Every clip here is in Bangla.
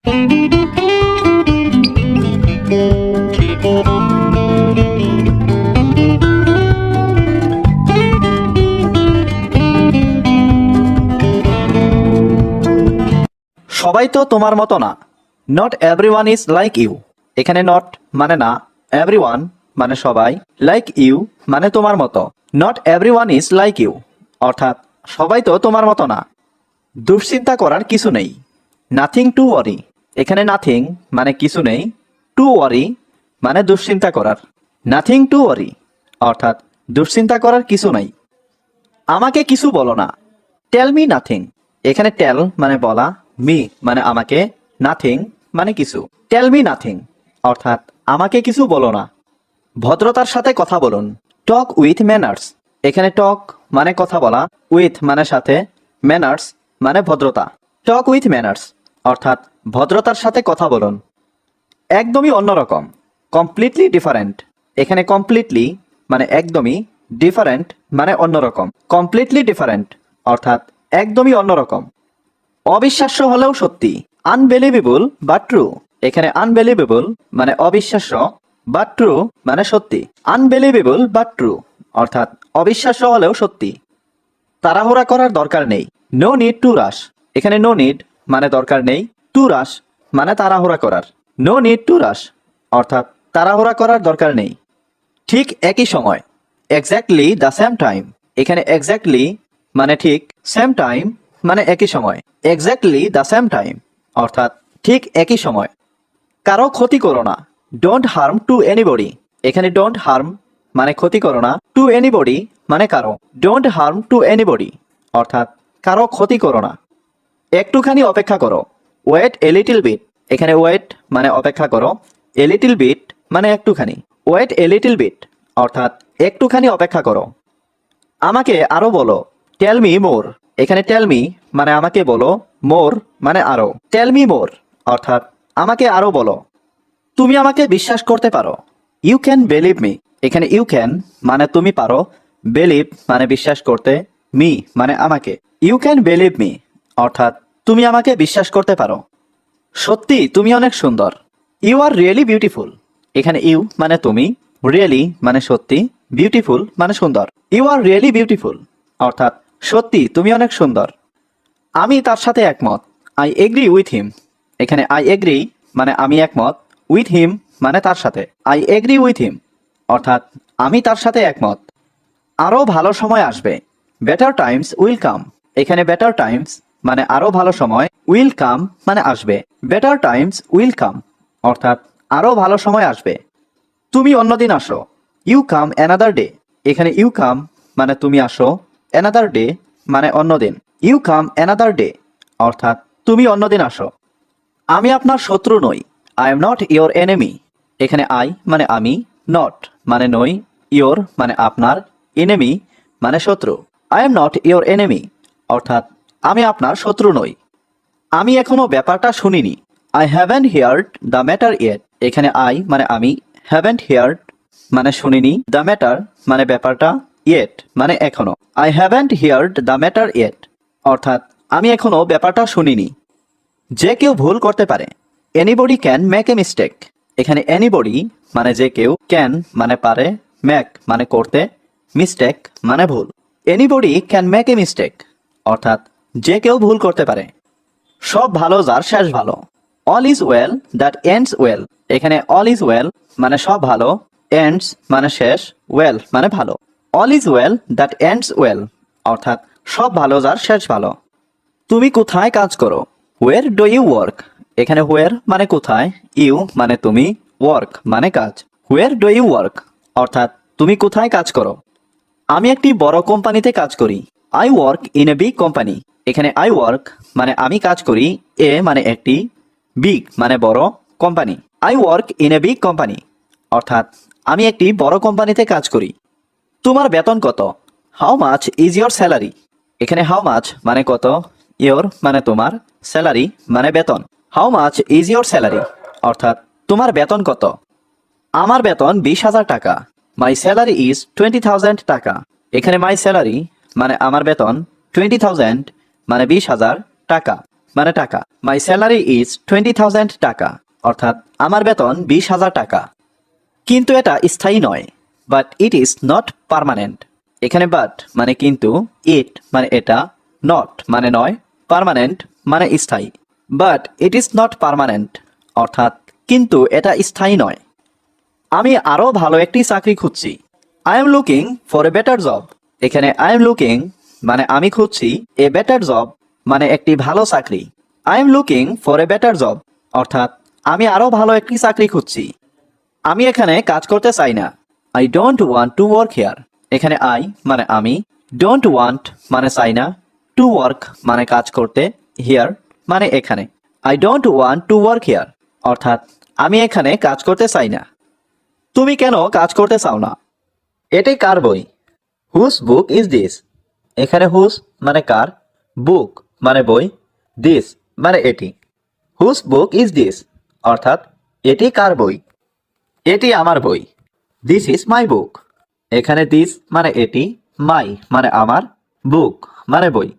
সবাই তো তোমার মতো না। Not everyone is like you. এখানে নট মানে না, এভরিওয়ান মানে সবাই, লাইক ইউ মানে তোমার মতো। Not everyone is like you অর্থাৎ সবাই তো তোমার মতো না। দুশ্চিন্তা করার কিছু নেই। Nothing to worry. এখানে নাথিং মানে কিছু নেই, টু ওয়ারি মানে দুশ্চিন্তা করার। নাথিং টু ওয়ারি অর্থাৎ দুশ্চিন্তা করার কিছু নাই। আমাকে কিছু বলো না। Tell me nothing. এখানে টেল মানে বলা, মি মানে আমাকে, নাথিং মানে কিছু। টেল মি নাথিং অর্থাৎ আমাকে কিছু বলো না। ভদ্রতার সাথে কথা বলুন। Talk with manners. এখানে টক মানে কথা বলা, উইথ মানে সাথে, ম্যানার্স মানে ভদ্রতা। টক উইথ ম্যানার্স অর্থাৎ ভদ্রতার সাথে কথা বলুন। একদমই অন্যরকম। Completely different. এখানে কমপ্লিটলি মানে একদমই, ডিফারেন্ট মানে অন্যরকম। কমপ্লিটলি ডিফারেন্ট অর্থাৎ একদমই অন্যরকম। অবিশ্বাস্য হলেও সত্যি। Unbelievable but true. এখানে আনবিলিভেবল মানে অবিশ্বাস্য, বাট ট্রু মানে সত্যি। আনবিলিভেবল বাট ট্রু অর্থাৎ অবিশ্বাস্য হলেও সত্যি। তাড়াহুড়া করার দরকার নেই। No need to rush. এখানে নো নিড মানে দরকার নেই, টু রাশ মানে তাড়াহুড়া করার। নো নিড টু রাশ অর্থাৎ তাড়াহুড়া করার দরকার নেই। ঠিক একই সময়। Exactly the same time. এখানে এক্স্যাক্টলি মানে ঠিক, সেম টাইম মানে একই সময়। এক্স্যাক্টলি দ্য সেম টাইম অর্থাৎ ঠিক একই সময়। কারো ক্ষতি করো না। Don't harm two anybody. এখানে ডোন্ট হার্ম মানে ক্ষতি করো না, টু এনিবডি মানে কারো। ডোন্ট হার্ম টু এনিবডি অর্থাৎ কারো ক্ষতি করো না। একটুখানি অপেক্ষা করো। Wait a little bit. এখানে ওয়েট মানে অপেক্ষা করো, এ লিটল বিট মানে একটুখানি। ওয়েট এ লিটল বিট অর্থাৎ একটুখানি অপেক্ষা করো। আমাকে আরো বলো। Tell me more. এখানে টেল মি মানে আমাকে বলো, মোর মানে আরো। টেল মি মোর অর্থাৎ আমাকে আরো বলো। তুমি আমাকে বিশ্বাস করতে পারো। You can believe me. এখানে ইউ ক্যান মানে তুমি পারো, বিলিভ মানে বিশ্বাস করতে, মি মানে আমাকে। ইউ ক্যান বিলিভ মি অর্থাৎ তুমি আমাকে বিশ্বাস করতে পারো। সত্যি তুমি অনেক সুন্দর। You are really beautiful. এখানে ইউ মানে তুমি, রিয়েলি মানে সত্যি, বিউটিফুল মানে সুন্দর। ইউ আর রিয়েলি বিউটিফুল অর্থাৎ সত্যি তুমি অনেক সুন্দর। আমি তার সাথে একমত। I agree with him. এখানে আই এগ্রি মানে আমি একমত, উইথ হিম মানে তার সাথে। আই এগ্রি উইথ হিম অর্থাৎ আমি তার সাথে একমত। আরও ভালো সময় আসবে। Better times will come. এখানে বেটার টাইমস মানে আরও ভালো সময়, উইল কাম মানে আসবে। বেটার টাইমস উইল কাম অর্থাৎ আরও ভালো সময় আসবে। তুমি অন্যদিন আসো। You come another day. এখানে ইউ কাম মানে তুমি আসো, অ্যানাদার ডে মানে অন্যদিন। ইউ কাম অ্যানাদার ডে অর্থাৎ তুমি অন্যদিন আসো। আমি আপনার শত্রু নই। I am not your enemy. এখানে আই মানে আমি, নট মানে নই, ইয়োর মানে আপনার, এনিমি মানে শত্রু। I am not your enemy অর্থাৎ আমি আপনার শত্রু নই। আমি এখনো ব্যাপারটা শুনিনি। I haven't heard the matter yet. এখানে আই মানে আমি, হ্যাভেন্ট হিয়ার্ড মানে শুনিনি, দ্য ম্যাটার মানে ব্যাপারটা, ইয়েট মানে এখনো। I haven't heard the matter yet অর্থাৎ আমি এখনো ব্যাপারটা শুনিনি। যে কেউ ভুল করতে পারে। Anybody can make a mistake. এখানে এনিবডি মানে যে কেউ, ক্যান মানে পারে, মেক মানে করতে, মিস্টেক মানে ভুল। Anybody can make a mistake অর্থাৎ যে কেউ ভুল করতে পারে। সব ভালো যার শেষ ভালো। All is well that ends well. এখানে অল ইজ ওয়েল মানে সব ভালো, এন্ডস মানে শেষ, ওয়েল মানে ভালো। All is well that ends well অর্থাৎ সব ভালো যার শেষ ভালো। তুমি কোথায় কাজ করো? Where do you work. এখানে হোয়ার মানে কোথায়, ইউ মানে তুমি, ওয়ার্ক মানে কাজ। হোয়ার ডু ইউ ওয়ার্ক অর্থাৎ তুমি কোথায় কাজ করো। আমি একটি বড় কোম্পানিতে কাজ করি। I work in a big company. এখানে আই ওয়ার্ক মানে আমি কাজ করি, এ মানে একটি, বিগ মানে বড়, company. I work in a big company অর্থাৎ আমি একটি বড় কোম্পানিতে কাজ করি। তোমার বেতন কত? How much is your salary. এখানে হাউ মাচ মানে কত, ইয়োর মানে তোমার, স্যালারি মানে বেতন। How much is your salary অর্থাৎ তোমার বেতন কত। আমার বেতন 20,000 টাকা। মাই স্যালারি ইজ 20,000 টাকা। এখানে মাই স্যালারি মানে আমার বেতন, 20,000 মানে 20,000 টাকা। মানে টাকা। মাই স্যালারি ইজ 20,000 টাকা, অর্থাৎ আমার বেতন 20,000 টাকা। কিন্তু এটা স্থায়ী নয়, but it is not permanent. এখানে বাট মানে কিন্তু, ইট মানে এটা, নট মানে নয়, পার্মানেন্ট মানে স্থায়ী। But it is not permanent, অর্থাৎ কিন্তু এটা স্থায়ী নয়। আমি আরও ভালো একটি চাকরি খুঁজছি। I am looking for a better job. এখানে আই এম লুকিং মানে আমি খুঁজছি, এ বেটার জব মানে একটি ভালো চাকরি। I am looking for a better job, অর্থাৎ আমি আরও ভালো একটি চাকরি খুঁজছি। আমি এখানে কাজ করতে চাই না। I don't want to work here. এখানে আই মানে আমি, ডোন্ট ওয়ান্ট মানে চাই না, টু ওয়ার্ক মানে কাজ করতে, হিয়ার মানে এখানে। I don't want to work here, অর্থাৎ আমি এখানে কাজ করতে চাই না। তুমি কেন কাজ করতে চাও না? এটি কার বই? Whose book is this. এখানে হুজ মানে কার, বুক মানে বই, দিস মানে এটি। হুজ বুক ইজ দিস, অর্থাৎ এটি কার বই? এটি আমার বই। দিস ইজ মাই বুক। এখানে দিস মানে এটি, মাই মানে আমার, বুক মানে বই।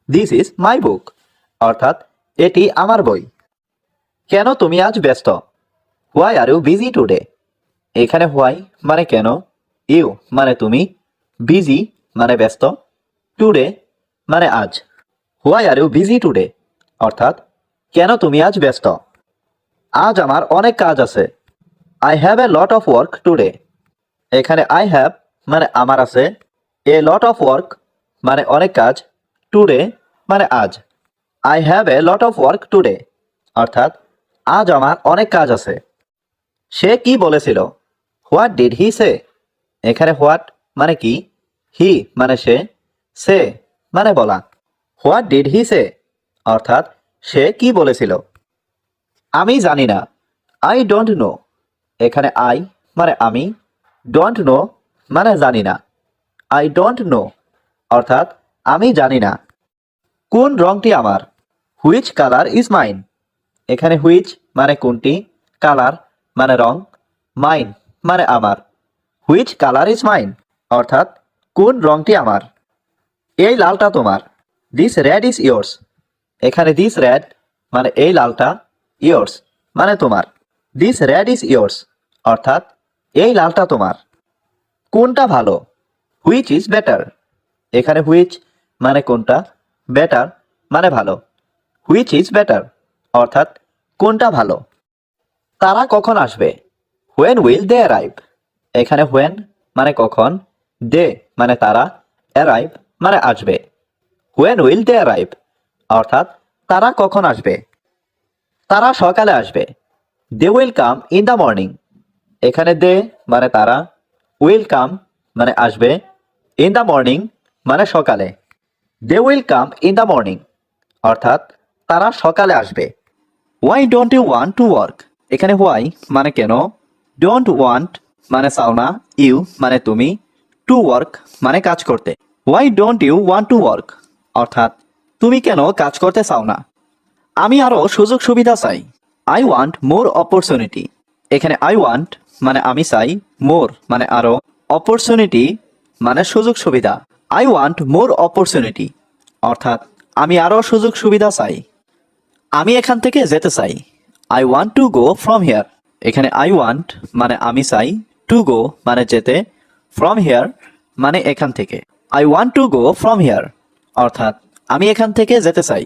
দিস ইজ মাই বুক, অর্থাৎ এটি আমার বই। কেন তুমি আজ ব্যস্ত? Why are you busy today. এখানে হোয়াই মানে কেন, ইউ মানে তুমি, বিজি মানে ব্যস্ত, টুডে মানে আজ। Why are you busy today, অর্থাৎ কেন তুমি আজ ব্যস্ত? আজ আমার অনেক কাজ আছে। I have a lot of work today. এখানে আই হ্যাভ মানে আমার আছে, এ লট অফ ওয়ার্ক মানে অনেক কাজ, টুডে মানে আজ। I have a lot of work today, অর্থাৎ আজ আমার অনেক কাজ আছে। সে কি বলেছিল? হোয়াট ডিড হি সে। এখানে হোয়াট মানে কি, হি মানে সে মানে বলা। হোয়াট ডিড হি সে, অর্থাৎ সে কি বলেছিল। আমি জানি না। I don't know. এখানে আই মানে আমি, ডোন্ট নো মানে জানি না। আই ডোন্ট নো, অর্থাৎ আমি জানি না। কোন রংটি আমার? Which colour is mine. এখানে হুইচ মানে কোনটি, কালার মানে রং, মাইন মানে আমার। হুইচ কালার ইজ মাইন, অর্থাৎ কোন রংটি আমার। এই লালটা তোমার। This red is yours. এখানে দিস রেড মানে এই লালটা, ইয়োর্স মানে তোমার। দিস রেড ইজ ইয়োর্স, অর্থাৎ এই লালটা তোমার। কোনটা ভালো? Which is better. এখানে হুইচ মানে কোনটা, বেটার মানে ভালো। হুইচ ইজ বেটার, অর্থাৎ কোনটা ভালো। তারা কখন আসবে? When will they arrive. এখানে হোয়েন মানে কখন, দে মানে তারা, অ্যারাইভ মানে আসবে। হোয়েন উইল দে অ্যারাইভ, অর্থাৎ তারা কখন আসবে। তারা সকালে আসবে। They will come in the morning. এখানে দে মানে তারা, উইল কাম মানে আসবে, ইন দ্য মর্নিং মানে সকালে। They will come in the morning, অর্থাৎ তারা সকালে আসবে। Why don't you want to work. এখানে হোয়াই মানে কেন, ডোন্ট ওয়ান্ট মানে চাও না, ইউ মানে তুমি, টু ওয়ার্ক মানে কাজ করতে। Why don't you want to work, অর্থাৎ তুমি কেন কাজ করতে চাও না। আমি আরও সুযোগ সুবিধা চাই। I want more opportunity. এখানে আই ওয়ান্ট মানে আমি চাই, মোর মানে আরও, অপরচুনিটি মানে সুযোগ সুবিধা। আই ওয়ান্ট মোর অপরচুনিটি, অর্থাৎ আমি আরও সুযোগ সুবিধা চাই। আমি এখান থেকে যেতে চাই। I want to go from here. এখানে আই ওয়ান্ট মানে আমি চাই, টু গো মানে যেতে, ফ্রম হিয়ার মানে এখান থেকে। I want to go from here, অর্থাৎ আমি এখান থেকে যেতে চাই।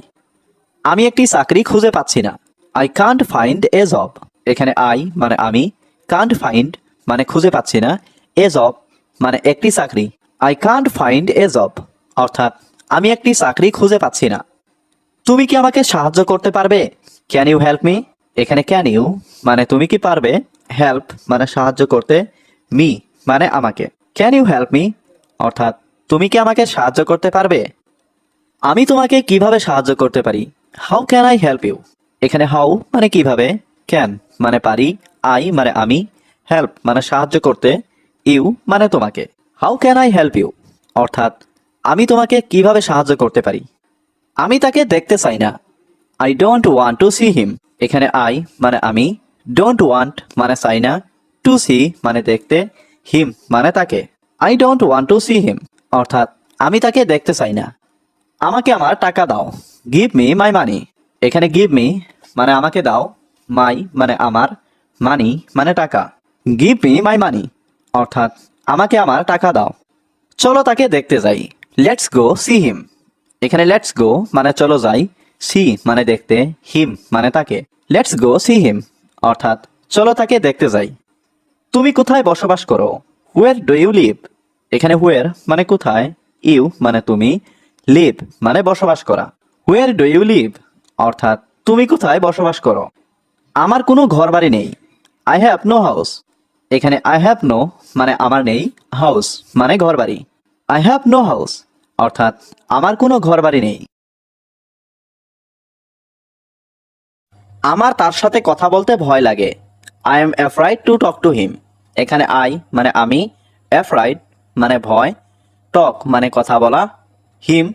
আমি একটি চাকরি খুঁজে পাচ্ছি না। I can't find a job. এখানে আই মানে আমি, কান্ট ফাইন্ড মানে খুঁজে পাচ্ছি না, এ জব মানে একটি চাকরি। I can't find a job, অর্থাৎ আমি একটি চাকরি খুঁজে পাচ্ছি না। তুমি কি আমাকে সাহায্য করতে পারবে? Can you help me. এখানে ক্যান ইউ মানে তুমি কি পারবে, হেল্প মানে সাহায্য করতে, মি মানে আমাকে। ক্যান ইউ হেল্প মি, অর্থাৎ তুমি কি আমাকে সাহায্য করতে পারবে? আমি তোমাকে কিভাবে সাহায্য করতে পারি? How can I help you. এখানে হাউ মানে কিভাবে, ক্যান মানে পারি, আই মানে আমি, হেল্প মানে সাহায্য করতে, ইউ মানে তোমাকে। How can I help you, অর্থাৎ আমি তোমাকে কিভাবে সাহায্য করতে পারি। আমি তাকে দেখতে চাই না। I don't want to see him. এখানে আই মানে আমি, ডোন্ট ওয়ান্ট মানে চাই না, টু সি মানে দেখতে, হিম মানে তাকে। I don't want to see him, অর্থাৎ আমি তাকে দেখতে চাই না। আমাকে আমার টাকা দাও। গিভ মি মাই মানি। এখানে গিভ মি মানে আমাকে দাও, মাই মানে আমার, মানি মানে টাকা। গিভ মি মাই মানি অর্থাৎ আমাকে আমার টাকা দাও। চলো তাকে দেখতে যাই, লেটস গো সি হিম। এখানে লেটস গো মানে চলো যাই, সি মানে দেখতে, হিম মানে তাকে। লেটস গো সি হিম অর্থাৎ চলো তাকে দেখতে যাই। তুমি কোথায় বসবাস করো? Where do you live? এখানে হোয়ার মানে কোথায়, ইউ মানে তুমি, লিভ মানে বসবাস করা। হোয়ার ডু ইউ লিভ অর্থাৎ তুমি কোথায় বসবাস করো। আমার কোনো ঘর বাড়ি নেই, আই হ্যাভ নো হাউস। এখানে আই হ্যাভ নো মানে আমার নেই, হাউস মানে ঘর বাড়ি। আই হ্যাভ নো হাউস অর্থাৎ আমার কোনো ঘর বাড়ি নেই। আমার তার সাথে কথা বলতে ভয় লাগে, I am afraid to talk to him. এখানে আই মানে আমি, অ্যাফ্রাইড মানে ভয়, টক মানে কথা বলা, হিম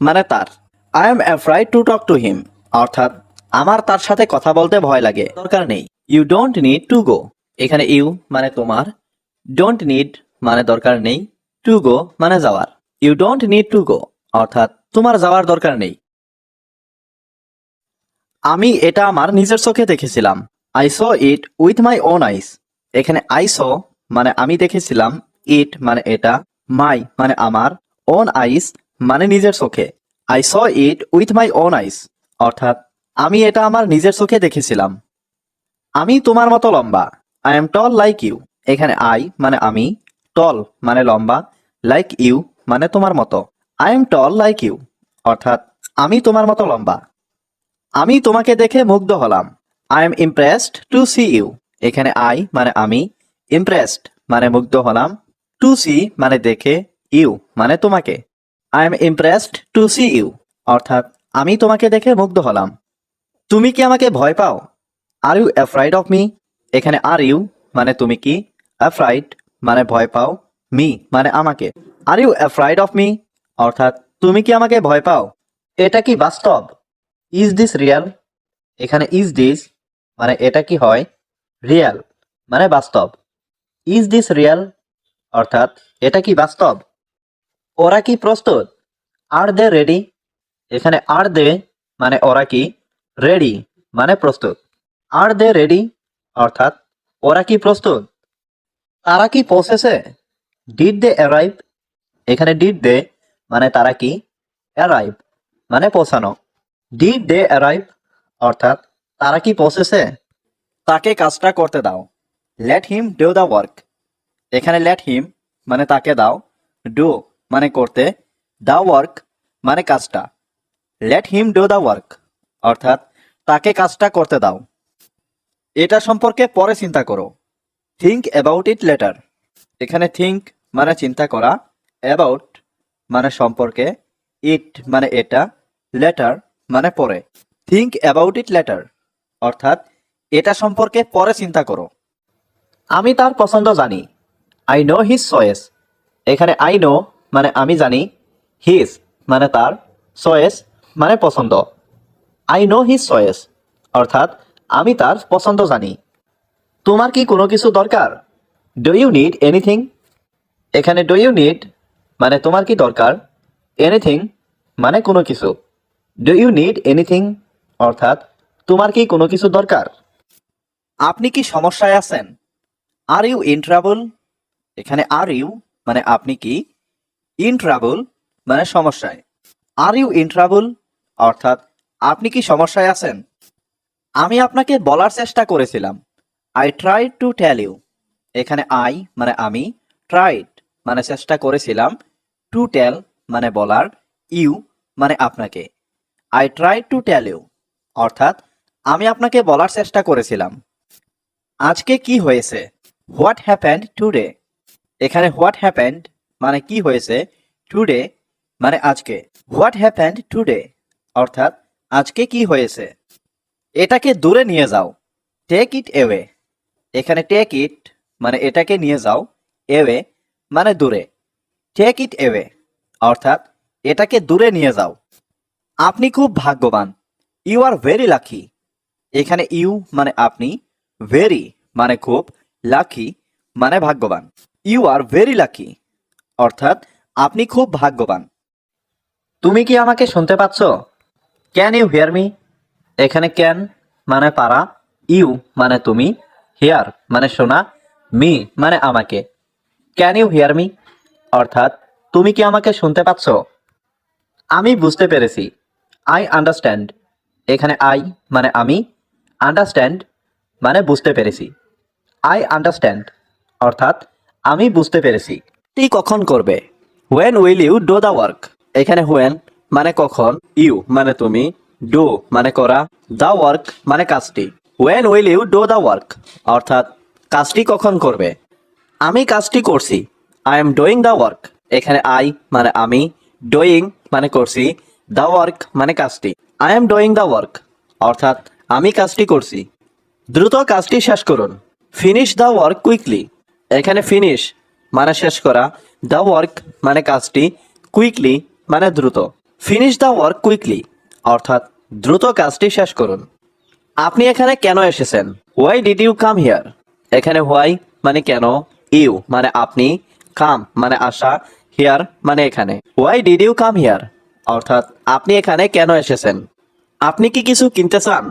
মানে তার। I am afraid to talk to him অর্থাৎ আমার তার সাথে কথা বলতে ভয় লাগে, দরকার নেই। You don't need to go. এখানে ইউ মানে তোমার, ডোন্ট নিড মানে দরকার নেই, টু গো মানে যাওয়ার। You don't need to go অর্থাৎ তোমার যাওয়ার দরকার নেই। আমি এটা আমার নিজের চোখে দেখেছিলাম, I saw it with my own আইস। এখানে আই স মানে আমি দেখেছিলাম, ইট মানে এটা, মাই মানে আমার, ওন আইস মানে নিজের চোখে। I saw it with my own আইস অর্থাৎ আমি এটা আমার নিজের চোখে দেখেছিলাম। আমি তোমার মতো লম্বা, I am tall like you. এখানে আই মানে আমি, টল মানে লম্বা, লাইক ইউ মানে তোমার মতো। I am tall like you অর্থাৎ আমি তোমার মতো লম্বা। আমি তোমাকে দেখে মুগ্ধ হলাম, I am impressed to see you. এখানে আই মানে আমি, ইমপ্রেসড মানে মুগ্ধ হলাম, টু সি মানে দেখে, ইউ মানে তোমাকে। I am impressed to see you অর্থাৎ আমি তোমাকে দেখে মুগ্ধ হলাম। তুমি কি আমাকে ভয় পাও? Are you afraid of me? এখানে আর ইউ মানে তুমি কি, অ্যাফ্রাইড মানে ভয় পাও, মি মানে আমাকে। Are you afraid of me অর্থাৎ তুমি কি আমাকে ভয় পাও? এটা কি বাস্তব? Is this real? এখানে ইজ দিস মানে এটা কি হয়, রিয়াল মানে বাস্তব। ইজ দিস রিয়াল অর্থাৎ এটা কি বাস্তব? ওরা কি প্রস্তুত? আর দে রেডি? এখানে আর দে মানে ওরা কি, রেডি মানে প্রস্তুত। আর দে রেডি অর্থাৎ ওরা কি প্রস্তুত? তারা কি পৌঁছেছে? Did they arrive? এখানে ডিড দে মানে তারা কি, অ্যারাইভ মানে পৌঁছানো। ডিড দে অ্যারাইভ অর্থাৎ তারা কি পৌঁছেছে? তাকে কাজটা করতে দাও, let him do the work. এখানে লেট হিম মানে তাকে দাও, ডু মানে করতে, দ্য ওয়ার্ক মানে কাজটা। Let him do the work অর্থাৎ তাকে কাজটা করতে দাও। এটা সম্পর্কে পরে চিন্তা করো, থিঙ্ক অ্যাবাউট ইট লেটার। এখানে থিঙ্ক মানে চিন্তা করা, অ্যাবাউট মানে সম্পর্কে, ইট মানে এটা, লেটার মানে পরে। থিঙ্ক অ্যাবাউট ইট লেটার অর্থাৎ এটা সম্পর্কে পরে চিন্তা করো। আমি তার পছন্দ জানি, আই নো হিজ চয়েস। এখানে আই নো মানে আমি জানি, হিজ মানে তার, চয়েস মানে পছন্দ। আই নো হিজ চয়েস অর্থাৎ আমি তার পছন্দ জানি। তোমার কি কোনো কিছু দরকার? Do you need anything? এখানে ডু ইউ নিড মানে তোমার কি দরকার, এনিথিং মানে কোনো কিছু। ডু ইউ নিড এনিথিং অর্থাৎ তোমার কি কোনো কিছু দরকার? আপনি কি সমস্যায় আছেন? Are you in trouble? এখানে আর ইউ মানে আপনি কি, ইন ট্রাবল মানে সমস্যায়। আর ইউ ইন ট্রাবল অর্থাৎ আপনি কি সমস্যায় আছেন? আমি আপনাকে বলার চেষ্টা করেছিলাম, I tried to tell you. এখানে আই মানে আমি, ট্রাইড মানে চেষ্টা করেছিলাম, টু টেল মানে বলার, ইউ মানে আপনাকে। I tried to tell you অর্থাৎ আমি আপনাকে বলার চেষ্টা করেছিলাম। আজকে কি হয়েছে? What happened today? এখানে হোয়াট হ্যাপেন্ড মানে কি হয়েছে, টুডে মানে আজকে। হোয়াট হ্যাপেন্ড টুডে অর্থাৎ আজকে কি হয়েছে। এটাকে দূরে নিয়ে যাও, টেক ইট এওয়ে। এখানে টেক ইট মানে এটাকে নিয়ে যাও, এওয়ে মানে দূরে। টেক ইট এওয়ে অর্থাৎ এটাকে দূরে নিয়ে যাও। আপনি খুব ভাগ্যবান, ইউ আর ভেরি লাকি। এখানে ইউ মানে আপনি, ভেরি মানে খুব, লাকি মানে ভাগ্যবান। ইউ আর ভেরি লাকি অর্থাৎ আপনি খুব ভাগ্যবান। তুমি কি আমাকে শুনতে পাচ্ছ? Can you hear me? এখানে ক্যান মানে পারা, ইউ মানে তুমি, হিয়ার মানে শোনা, মি মানে আমাকে। Can you hear me? অর্থাৎ তুমি কি আমাকে শুনতে পাচ্ছ? আমি বুঝতে পেরেছি। I understand. এখানে আই মানে আমি, আন্ডারস্ট্যান্ড মানে বুঝতে পেরেছি। আই আন্ডারস্ট্যান্ড অর্থাৎ আমি বুঝতে পেরেছি। কাজটি কখন করবে? When will you do the work? এখানে হোয়েন মানে কখন, ইউ মানে তুমি, ডু মানে করা, দ্য ওয়ার্ক মানে কাজটি। When will you do the work অর্থাৎ কাজটি কখন করবে? আমি কাজটি করছি। I am doing the work. এখানে আই মানে আমি, ডুইং মানে করছি, দ্য ওয়ার্ক মানে কাজটি। I am doing the work অর্থাৎ আমি কাজটি করছি। দ্রুত কাজটি শেষ করুন। Finish the work quickly. এখানে ফিনিশ মানে শেষ করা, দ্য ওয়ার্ক মানে কাজটি, কুইকলি মানে দ্রুত। ফিনিশ দ্য ওয়ার্ক কুইকলি অর্থাৎ দ্রুত কাজটি শেষ করুন। আপনি এখানে কেন এসেছেন? Why did you come here? এখানে হোয়াই মানে কেন, ইউ মানে আপনি, কাম মানে আসা, হিয়ার মানে এখানে। Why did you come here অর্থাৎ আপনি এখানে কেন এসেছেন? আপনি কি কিছু কিনতে চান?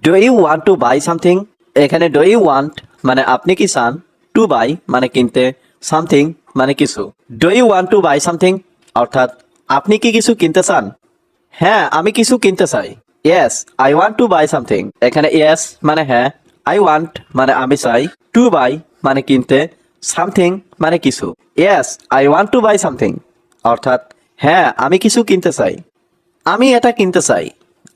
Do you want to buy something? এখানে ডু ইউ ওয়ান্ট মানে আপনি কি চান, টু বাই মানে কিনতে, সামথিং মানে কিছু। Do you want to buy something অর্থাৎ আপনি কি কিছু কিনতে চান? হ্যাঁ, আমি কিছু কিনতে চাই। Yes I want to buy something. এখানে ইয়েস মানে হ্যাঁ, আই ওয়ান্ট মানে আমি চাই, টু বাই মানে কিনতে, সামথিং মানে কিছু। Yes I want to buy something অর্থাৎ হ্যাঁ আমি কিছু কিনতে চাই। আমি এটা কিনতে চাই।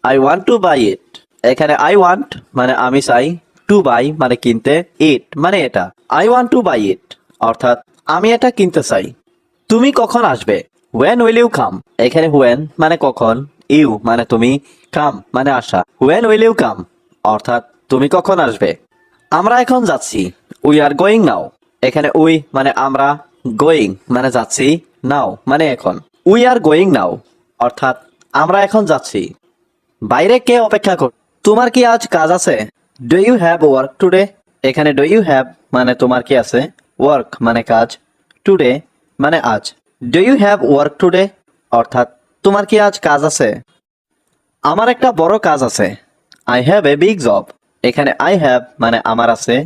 আই ওয়ান্ট টু বাই ইট। এখানে আই ওয়ান্ট মানে আমি চাই, টু বাই মানে কিনতে, ইট মানে এটা। I want to buy it অর্থাৎ আমি এটা কিনতে চাই। তুমি কখন আসবে? When will you come? এখানে হোয়েন মানে কখন, ইউ মানে তুমি, কাম মানে আসা। হোয়েন উইল ইউ কাম অর্থাৎ তুমি কখন আসবে? আমরা এখন যাচ্ছি। We are going now. এখানে উই মানে আমরা, গোয়িং মানে যাচ্ছি, নাও মানে এখন। উই আর গোয়িং নাও অর্থাৎ আমরা এখন যাচ্ছি। বাইরে কে অপেক্ষা কর? তোমার কি আজ কাজ আছে? Do you have work today? এখানে ডু ইউ হ্যাভ মানে তোমার কি আছে, ওয়ার্ক মানে কাজ, টুডে মানে আজ। Do you have work today অর্থাৎ তোমার কি আজ কাজ আছে? আমার একটা বড় কাজ আছে। I have a big job. এখানে আই হ্যাভ মানে আমার আছে,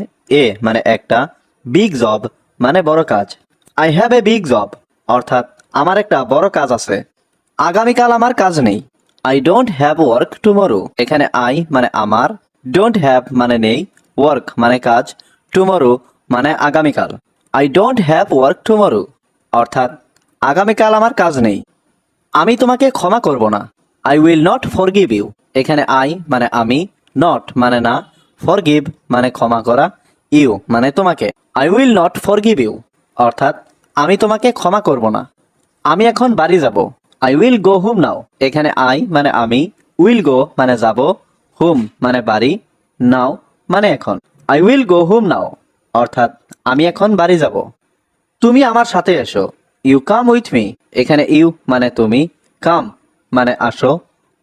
এ মানে একটা, বিগ জব মানে বড় কাজ। I have a big job অর্থাৎ আমার একটা বড় কাজ আছে। আগামীকাল আমার কাজ নেই। I don't have work tomorrow. এখানে আই মানে আমার, ডোন্ট হ্যাভ মানে নেই, ওয়ার্ক মানে কাজ, টুমরো মানে আগামীকাল। I don't have work tomorrow অর্থাৎ আগামীকাল আমার কাজ নেই। আমি তোমাকে ক্ষমা করব না। I will not forgive you. এখানে আই মানে আমি, নট মানে না, ফরগিভ মানে ক্ষমা করা, ইউ মানে তোমাকে। I will not forgive you অর্থাৎ আমি তোমাকে ক্ষমা করব না। আমি এখন বাড়ি যাব। আই উইল গো হোম নাও। এখানে আই মানে আমি, উইল গো মানে যাব, হোম মানে বাড়ি, নাও মানে এখন। I will go home now অর্থাৎ আমি এখন বাড়ি যাব। তুমি আমার সাথে এসো। You come with me. এখানে ইউ মানে তুমি, কাম মানে আসো,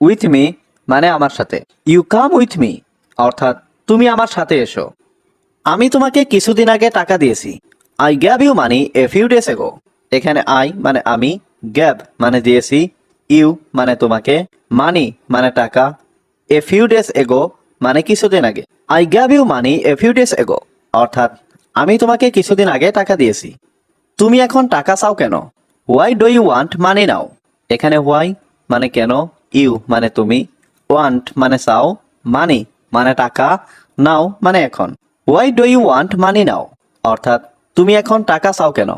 উইথ মি মানে আমার সাথে। ইউ কাম উইথ মি অর্থাৎ তুমি আমার সাথে এসো। আমি তোমাকে কিছুদিন আগে টাকা দিয়েছি। I gave you money a few days ago. এখানে আই মানে আমি, গ্যাভ মানে দিয়েছি, ইউ মানে তোমাকে, মানি মানে টাকা, এ ফিউ ডেজ এগো মানে কিছুদিন আগে। I gave you money a few days ago অর্থাৎ আমি তোমাকে কিছুদিন আগে টাকা দিয়েছি। তুমি এখন টাকা চাও কেন? Why do you want money now. এখানে হোয়াই মানে কেন, ইউ মানে তুমি, ওয়ান্ট মানে চাও, মানি মানে টাকা, নাও মানে এখন। Why do you want money now অর্থাৎ তুমি এখন টাকা চাও কেন?